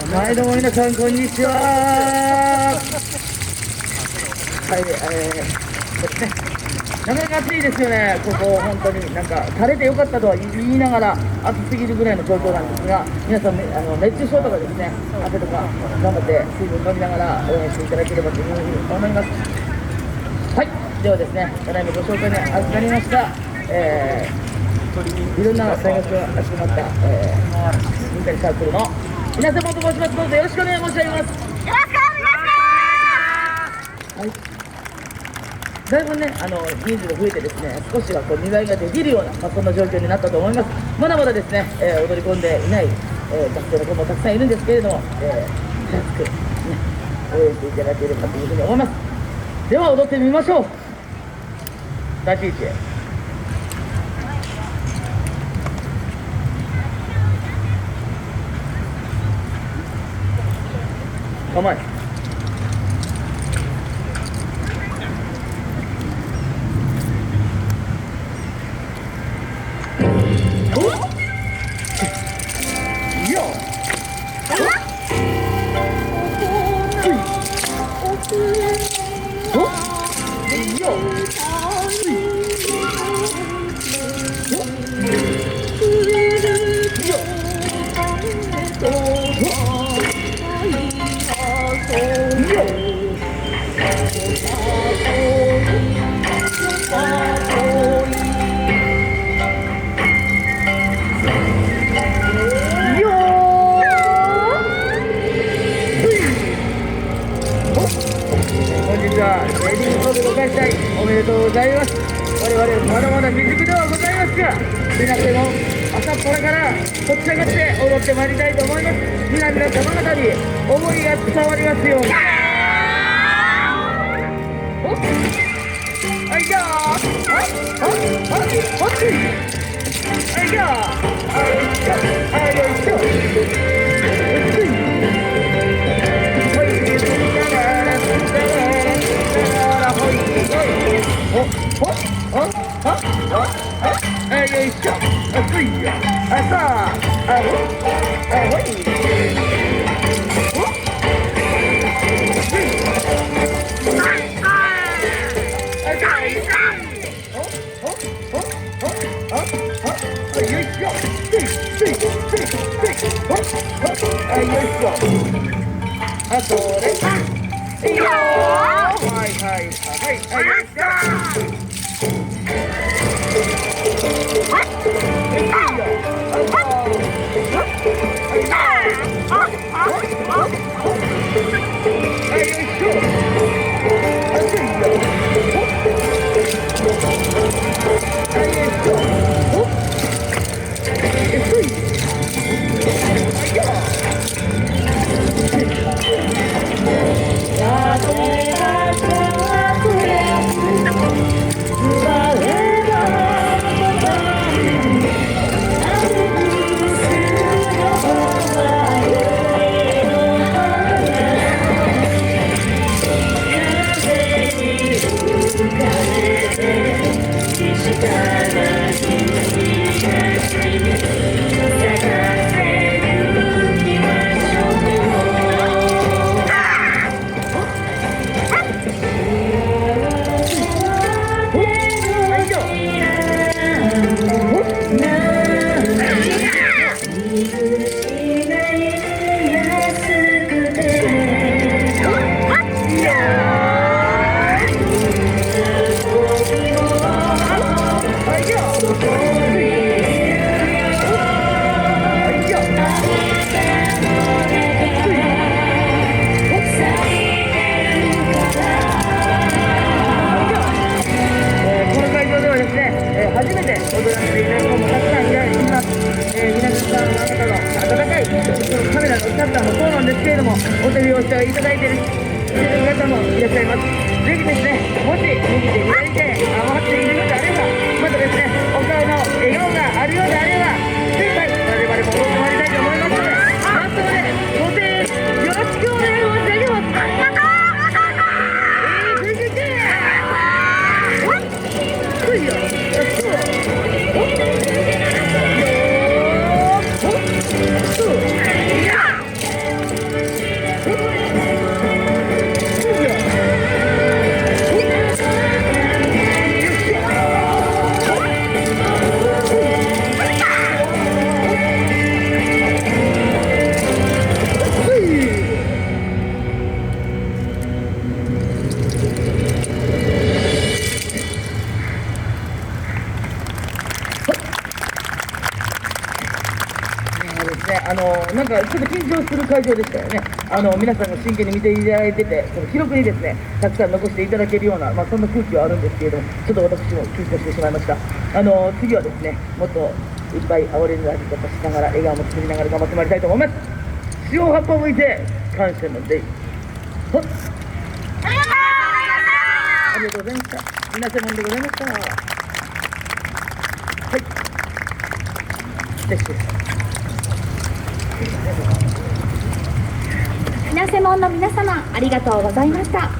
はい、どうも皆さん、こんにちは。はい、ですね。なかなか暑いですよね、ここ、本当に。なんか、晴れてよかったとは言いながら、暑すぎるぐらいの状況なんですが、皆さん、熱中症とかですね、汗とか、頑張って水分飲みながら応援していただければというふうに思います。はい、ではですね、ただいまご紹介に預かりました、いろんな大学が集まった、インタリサークルのいなせもんと申します。どうぞよろしくお願い申し上げます。よろしくお願いします。はい、だいぶね、人数が増えてですね、少しはこう見栄えができるような、そんな状況になったと思います。まだまだですね、踊り込んでいない、学生の子もたくさんいるんですけれども、熱く、ね、応援していただければというふうに思います。では踊ってみましょう。立ち位置へ。構え。おめでとうございます。我々まだまだ未熟ではございますが、皆さんも朝っぱらからとっち上がって踊ってまいりたいと思います。皆様方に思いが伝わりますように。はいじゃあ、はいじゃあ、よいしょ。よいしょ、熱いよ、さあ、ほい、あ、それ、いいよー、はい、よいしょ。カメラのシャッターもそうなんですけれども、お手拍子をいただいている方もいらっしゃいます。ぜひですね、もし右手左手余っているのであれば、またですね、お顔の笑顔があるようであれば、精一杯我々も踊ってまいりたいと思いますので、マストまでご声援よろしくお願い申し上げます。なんかちょっと緊張する会場でしたよね。皆さんが真剣に見ていただいてて、その記録にですねたくさん残していただけるような、そんな空気はあるんですけれども、ちょっと私も緊張してしまいました。次はですねもっといっぱい煽りの味とかしながら笑顔も作りながら頑張ってまいりたいと思います。塩葉っぱを向いて感謝のデイ。ありがとうございました。いなせもんでございました。はい。いなせもんの皆様、ありがとうございました。